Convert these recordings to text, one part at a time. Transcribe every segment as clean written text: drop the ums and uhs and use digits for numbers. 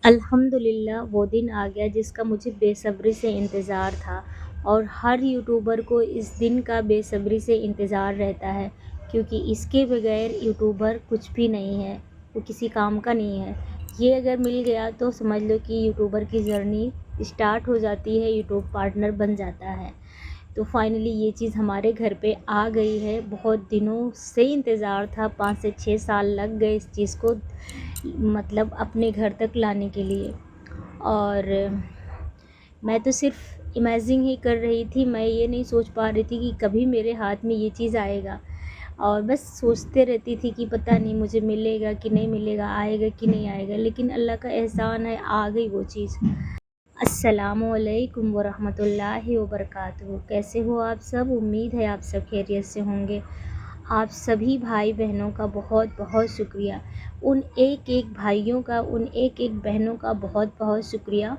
अल्हम्दुलिल्लाह वो दिन आ गया जिसका मुझे बेसब्री से इंतज़ार था और हर यूट्यूबर को इस दिन का बेसब्री से इंतज़ार रहता है, क्योंकि इसके बगैर यूट्यूबर कुछ भी नहीं है, वो किसी काम का नहीं है। ये अगर मिल गया तो समझ लो कि यूट्यूबर की जर्नी स्टार्ट हो जाती है, यूट्यूब पार्टनर बन जाता है। तो फाइनली ये चीज़ हमारे घर पे आ गई है। बहुत दिनों से इंतज़ार था, 5 से 6 साल लग गए इस चीज़ को मतलब अपने घर तक लाने के लिए। और मैं तो सिर्फ इमेजिन ही कर रही थी, मैं ये नहीं सोच पा रही थी कि कभी मेरे हाथ में ये चीज़ आएगा। और बस सोचते रहती थी कि पता नहीं मुझे मिलेगा कि नहीं मिलेगा, आएगा कि नहीं आएगा, लेकिन अल्लाह का एहसान है, आ गई वो चीज़। अस्सलामुअलैकुम वरहमतुल्लाहि वबरकातुहू। कैसे हो आप सब? उम्मीद है आप सब खैरियत से होंगे। आप सभी भाई बहनों का बहुत बहुत शुक्रिया, उन एक एक भाइयों का, उन एक एक बहनों का बहुत बहुत शुक्रिया।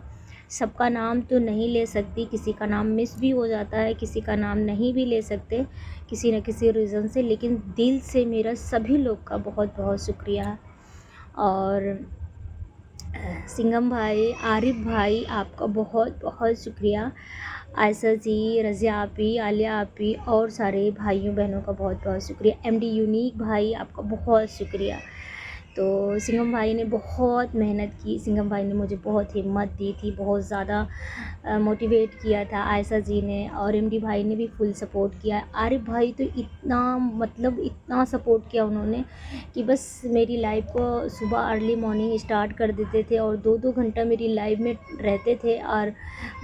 सबका नाम तो नहीं ले सकती, किसी का नाम मिस भी हो जाता है, किसी का नाम नहीं भी ले सकते किसी न किसी रीज़न से, लेकिन दिल से मेरा सभी लोग का बहुत बहुत शुक्रिया। और सिंघम भाई, आरिफ भाई, आपका बहुत बहुत शुक्रिया। आयशा जी, रज़िया आपी, आलिया आपी और सारे भाइयों बहनों का बहुत बहुत शुक्रिया। एमडी यूनिक भाई, आपका बहुत शुक्रिया। तो सिंघम भाई ने बहुत मेहनत की, सिंघम भाई ने मुझे बहुत हिम्मत दी थी, बहुत ज़्यादा मोटिवेट किया था। आयशा जी ने और एमडी भाई ने भी फुल सपोर्ट किया। आरिफ भाई तो इतना मतलब इतना सपोर्ट किया उन्होंने कि बस मेरी लाइव को सुबह अर्ली मॉर्निंग स्टार्ट कर देते थे और 2-2 घंटा मेरी लाइव में रहते थे। और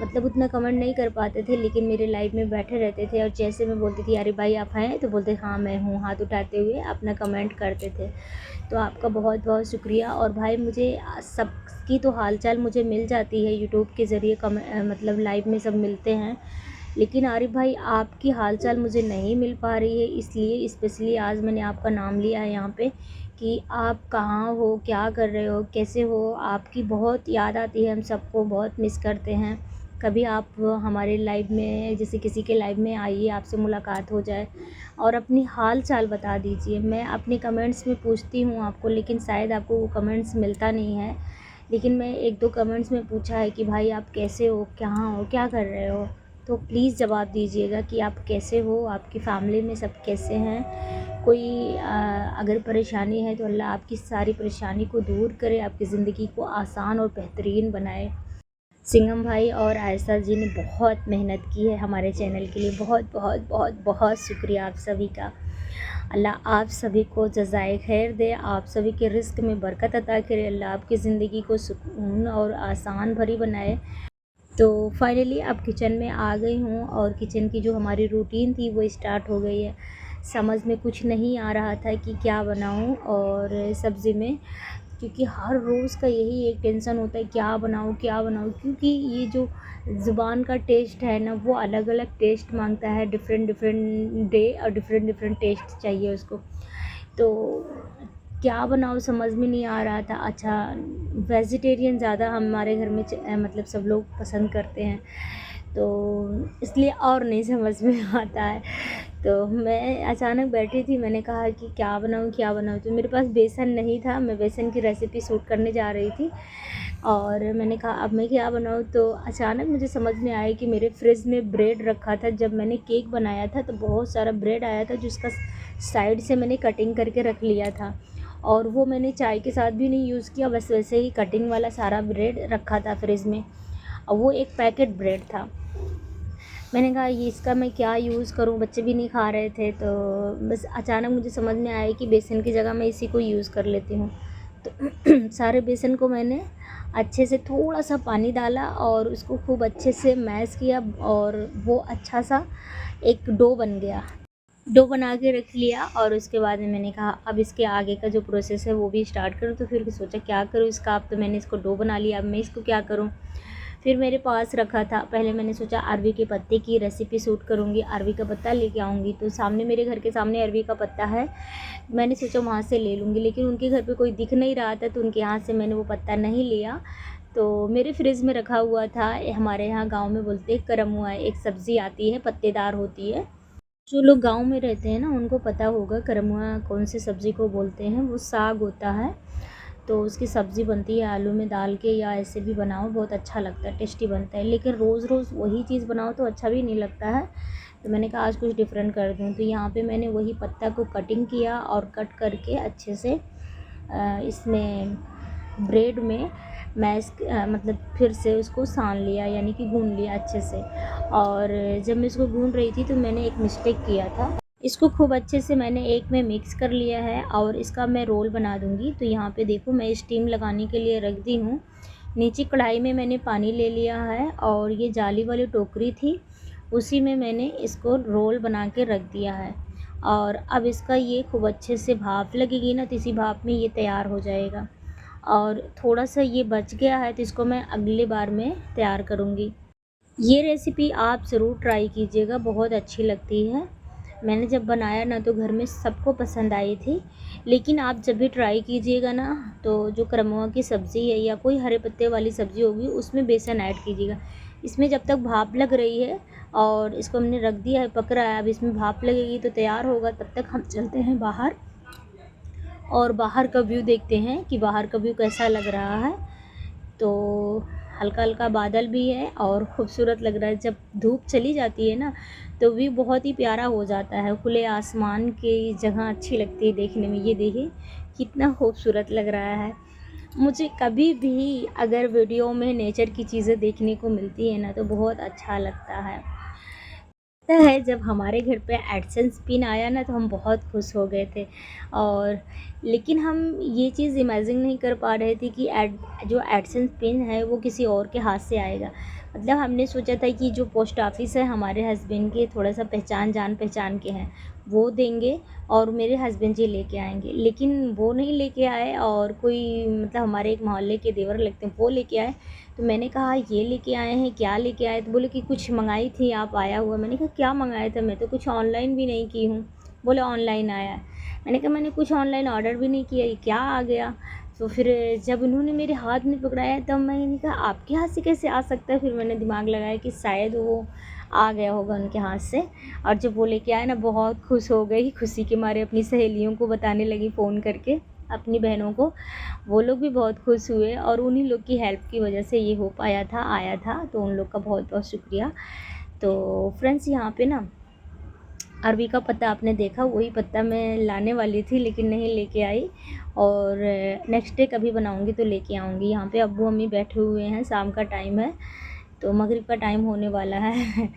मतलब उतना कमेंट नहीं कर पाते थे, लेकिन मेरे लाइव में बैठे रहते थे और जैसे मैं बोलती थी अरे भाई आप हैं, तो बोलते हाँ मैं हूँ, हाथ उठाते हुए अपना कमेंट करते थे। तो आपका बहुत बहुत शुक्रिया। और भाई मुझे सबकी तो हालचाल मुझे मिल जाती है यूट्यूब के ज़रिए, मतलब लाइव में सब मिलते हैं, लेकिन आरिफ भाई आपकी हालचाल मुझे नहीं मिल पा रही है, इसलिए स्पेशली आज मैंने आपका नाम लिया है यहाँ पे कि आप कहाँ हो, क्या कर रहे हो, कैसे हो। आपकी बहुत याद आती है, हम सबको बहुत मिस करते हैं। कभी आप हमारे लाइव में, जैसे किसी के लाइव में आइए, आपसे मुलाकात हो जाए और अपनी हाल चाल बता दीजिए। मैं अपने कमेंट्स में पूछती हूँ आपको, लेकिन शायद आपको वो कमेंट्स मिलता नहीं है, लेकिन मैं 1-2 कमेंट्स में पूछा है कि भाई आप कैसे हो, कहाँ हो, क्या कर रहे हो। तो प्लीज़ जवाब दीजिएगा कि आप कैसे हो, आपकी फ़ैमिली में सब कैसे हैं। कोई अगर परेशानी है तो अल्लाह आपकी सारी परेशानी को दूर करे, आपकी ज़िंदगी को आसान और बेहतरीन बनाए। सिंघम भाई और आयशा जी ने बहुत मेहनत की है हमारे चैनल के लिए, बहुत बहुत बहुत बहुत शुक्रिया आप सभी का। अल्लाह आप सभी को जज़ाए खैर दे, आप सभी के रिस्क में बरकत अता करे, अल्लाह आपकी ज़िंदगी को सुकून और आसान भरी बनाए। तो फाइनली अब किचन में आ गई हूँ और किचन की जो हमारी रूटीन थी वो स्टार्ट हो गई है। समझ में कुछ नहीं आ रहा था कि क्या बनाऊँ और सब्ज़ी में, क्योंकि हर रोज़ का यही एक टेंशन होता है क्या बनाऊँ क्या बनाऊँ, क्योंकि ये जो ज़ुबान का टेस्ट है ना, वो अलग अलग टेस्ट मांगता है, डिफरेंट डिफरेंट डे और डिफरेंट डिफरेंट टेस्ट चाहिए उसको। तो क्या बनाऊँ समझ में नहीं आ रहा था। अच्छा, वेजिटेरियन ज़्यादा हमारे घर में मतलब सब लोग पसंद करते हैं, तो इसलिए और नहीं समझ में आता है। तो मैं अचानक बैठी थी, मैंने कहा कि क्या बनाऊँ, तो मेरे पास बेसन नहीं था, मैं बेसन की रेसिपी शूट करने जा रही थी और मैंने कहा अब मैं क्या बनाऊँ। तो अचानक मुझे समझ में आया कि मेरे फ्रिज में ब्रेड रखा था, जब मैंने केक बनाया था तो बहुत सारा ब्रेड आया था जिसका साइड से मैंने कटिंग करके रख लिया था, और वो मैंने चाय के साथ भी नहीं यूज़ किया, बस वैसे ही कटिंग वाला सारा ब्रेड रखा था फ्रिज में, और वो एक पैकेट ब्रेड था। मैंने कहा ये इसका मैं क्या यूज़ करूं, बच्चे भी नहीं खा रहे थे, तो बस अचानक मुझे समझ में आया कि बेसन की जगह मैं इसी को यूज़ कर लेती हूँ। तो सारे बेसन को मैंने अच्छे से थोड़ा सा पानी डाला और उसको खूब अच्छे से मैश किया और वो अच्छा सा एक डो बन गया। डो बना के रख लिया और उसके बाद में मैंने कहा अब इसके आगे का जो प्रोसेस है वो भी स्टार्ट करूँ। तो फिर सोचा क्या करूँ इसका, अब तो मैंने इसको डो बना लिया, अब मैं इसको क्या करूँ। फिर मेरे पास रखा था, पहले मैंने सोचा अरवी के पत्ते की रेसिपी शूट करूँगी, अरवी का पत्ता लेके आऊँगी। तो सामने मेरे घर के सामने अरवी का पत्ता है, मैंने सोचा वहाँ से ले लूँगी, लेकिन उनके घर पे कोई दिख नहीं रहा था, तो उनके यहाँ से मैंने वो पत्ता नहीं लिया। तो मेरे फ्रिज में रखा हुआ था, हमारे यहाँ गाँव में बोलते हैं करम हुआ है, एक सब्ज़ी आती है पत्तेदार होती है। जो लोग गाँव में रहते हैं ना उनको पता होगा करमुआ कौन सी सब्ज़ी को बोलते हैं, वो साग होता है। तो उसकी सब्ज़ी बनती है आलू में डाल के, या ऐसे भी बनाओ बहुत अच्छा लगता है, टेस्टी बनता है। लेकिन रोज़ रोज़ वही चीज़ बनाओ तो अच्छा भी नहीं लगता है। तो मैंने कहा आज कुछ डिफरेंट कर दूँ। तो यहाँ पे मैंने वही पत्ता को कटिंग किया और कट करके अच्छे से इसमें ब्रेड में मतलब फिर से उसको सान लिया, यानी कि गूँध लिया अच्छे से। और जब मैं इसको गूँध रही थी तो मैंने एक मिस्टेक किया था। इसको खूब अच्छे से मैंने एक में मिक्स कर लिया है और इसका मैं रोल बना दूँगी। तो यहाँ पे देखो मैं स्टीम लगाने के लिए रख दी हूँ। नीचे कढ़ाई में मैंने पानी ले लिया है और ये जाली वाली टोकरी थी, उसी में मैंने इसको रोल बना के रख दिया है। और अब इसका ये खूब अच्छे से भाप लगेगी ना, तो इसी भाप में ये तैयार हो जाएगा। और थोड़ा सा ये बच गया है तो इसको मैं अगली बार में तैयार करूँगी। ये रेसिपी आप ज़रूर ट्राई कीजिएगा, बहुत अच्छी लगती है। मैंने जब बनाया ना तो घर में सबको पसंद आई थी। लेकिन आप जब भी ट्राई कीजिएगा ना, तो जो क्रमोआ की सब्ज़ी है या कोई हरे पत्ते वाली सब्ज़ी होगी उसमें बेसन ऐड कीजिएगा। इसमें जब तक भाप लग रही है और इसको हमने रख दिया है, पक रहा है, अब इसमें भाप लगेगी तो तैयार होगा। तब तक हम चलते हैं बाहर और बाहर का व्यू देखते हैं कि बाहर का व्यू कैसा लग रहा है। तो हल्का हल्का बादल भी है और खूबसूरत लग रहा है। जब धूप चली जाती है ना तो व्यू बहुत ही प्यारा हो जाता है। खुले आसमान की जगह अच्छी लगती है देखने में। ये देखिए कितना खूबसूरत लग रहा है। मुझे कभी भी अगर वीडियो में नेचर की चीज़ें देखने को मिलती है ना तो बहुत अच्छा लगता है। लगता है जब हमारे घर पे एडसेंस पिन आया ना तो हम बहुत खुश हो गए थे। और लेकिन हम ये चीज़ इमेजिन नहीं कर पा रहे थे कि जो एडसेंस पिन है वो किसी और के हाथ से आएगा। मतलब हमने सोचा था कि जो पोस्ट ऑफिस है हमारे हस्बैंड के थोड़ा सा जान पहचान के हैं, वो देंगे और मेरे हस्बैंड जी लेके आएंगे। लेकिन वो नहीं लेके आए और कोई मतलब हमारे एक मोहल्ले के देवर लगते हैं वो लेके आए। तो मैंने कहा ये लेके आए हैं, क्या लेके आए? तो बोले कि कुछ मंगाई थी आप, आया हुआ। मैंने कहा क्या मंगाया था? मैं तो कुछ ऑनलाइन भी नहीं की हूँ। बोले ऑनलाइन आया है। मैंने कहा मैंने कुछ ऑनलाइन ऑर्डर भी नहीं किया, ये क्या आ गया? तो फिर जब उन्होंने मेरे हाथ में पकड़ाया तब मैंने कहा आपके हाथ से कैसे आ सकता है? फिर मैंने दिमाग लगाया कि शायद वो आ गया होगा उनके हाथ से। और जब वो लेके आए ना बहुत खुश हो गई, खुशी के मारे अपनी सहेलियों को बताने लगी फ़ोन करके, अपनी बहनों को। वो लोग भी बहुत खुश हुए और उन्हीं लोग की हेल्प की वजह से ये हो पाया था, आया था। तो उन लोग का बहुत बहुत शुक्रिया। तो फ्रेंड्स यहाँ पे ना अरवी का पत्ता आपने देखा, वही पत्ता मैं लाने वाली थी लेकिन नहीं लेके आई। और नेक्स्ट डे कभी बनाऊंगी तो लेके आऊँगी। यहाँ पे अब्बू अम्मी बैठे हुए हैं, शाम का टाइम है तो मगरिब का टाइम होने वाला है।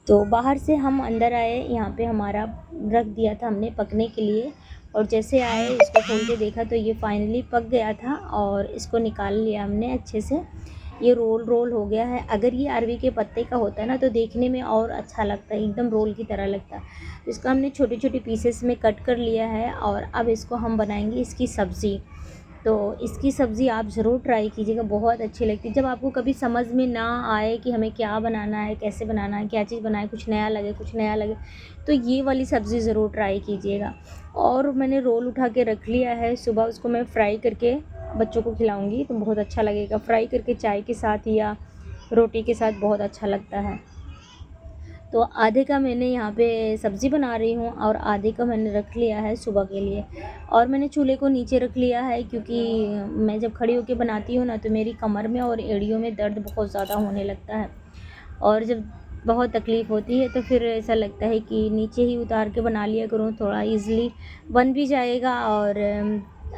तो बाहर से हम अंदर आए, यहाँ पे हमारा रख दिया था हमने पकने के लिए। और जैसे आए इसको खोल के देखा तो ये फाइनली पक गया था और इसको निकाल लिया हमने अच्छे से। ये रोल हो गया है। अगर ये अरवी के पत्ते का होता है ना तो देखने में और अच्छा लगता है, एकदम रोल की तरह लगता है। तो इसको हमने छोटे छोटे पीसेस में कट कर लिया है और अब इसको हम बनाएंगे इसकी सब्ज़ी। तो इसकी सब्ज़ी आप ज़रूर ट्राई कीजिएगा, बहुत अच्छी लगती है। जब आपको कभी समझ में ना आए कि हमें क्या बनाना है, कैसे बनाना है, क्या चीज़ बनाए, कुछ नया लगे तो ये वाली सब्ज़ी ज़रूर ट्राई कीजिएगा। और मैंने रोल उठा के रख लिया है, सुबह उसको मैं फ्राई करके बच्चों को खिलाऊंगी तो बहुत अच्छा लगेगा। फ्राई करके चाय के साथ या रोटी के साथ बहुत अच्छा लगता है। तो आधे का मैंने यहाँ पे सब्ज़ी बना रही हूँ और आधे का मैंने रख लिया है सुबह के लिए। और मैंने चूल्हे को नीचे रख लिया है क्योंकि मैं जब खड़ी होकर बनाती हूँ ना तो मेरी कमर में और एड़ियों में दर्द बहुत ज़्यादा होने लगता है। और जब बहुत तकलीफ़ होती है तो फिर ऐसा लगता है कि नीचे ही उतार के बना लिया करूँ, थोड़ा ईज़िली बन भी जाएगा और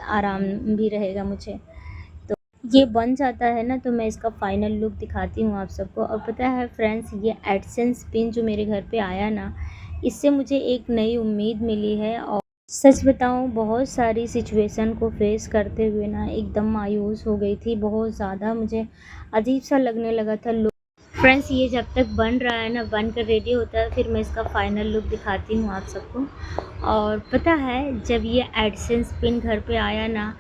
आराम भी रहेगा मुझे। ये बन जाता है ना तो मैं इसका फ़ाइनल लुक दिखाती हूँ आप सबको। और पता है फ्रेंड्स, ये एडसेंस पिन जो मेरे घर पे आया ना, इससे मुझे एक नई उम्मीद मिली है। और सच बताऊँ बहुत सारी सिचुएशन को फेस करते हुए ना एकदम मायूस हो गई थी, बहुत ज़्यादा मुझे अजीब सा लगने लगा था लुक। फ्रेंड्स ये जब तक बन रहा है ना, बन कर रेडी होता है, फिर मैं इसका फ़ाइनल लुक दिखाती हूँ आप सबको। और पता है जब ये एडसेंस पिन घर पे आया ना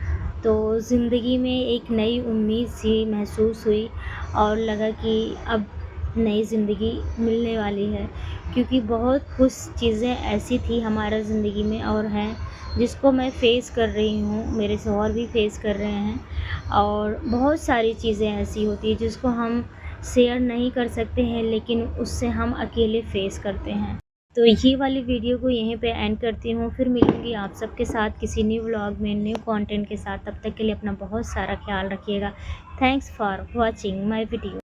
तो ज़िंदगी में एक नई उम्मीद सी महसूस हुई और लगा कि अब नई ज़िंदगी मिलने वाली है। क्योंकि बहुत कुछ चीज़ें ऐसी थी हमारा ज़िंदगी में और हैं जिसको मैं फ़ेस कर रही हूँ, मेरे शौहर भी फ़ेस कर रहे हैं। और बहुत सारी चीज़ें ऐसी होती हैं जिसको हम शेयर नहीं कर सकते हैं लेकिन उससे हम अकेले फ़ेस करते हैं। तो ये वाली वीडियो को यहीं पे एंड करती हूँ, फिर मिलूँगी आप सबके साथ किसी न्यू व्लॉग में, न्यू कंटेंट के साथ। तब तक के लिए अपना बहुत सारा ख्याल रखिएगा। Thanks for watching my video.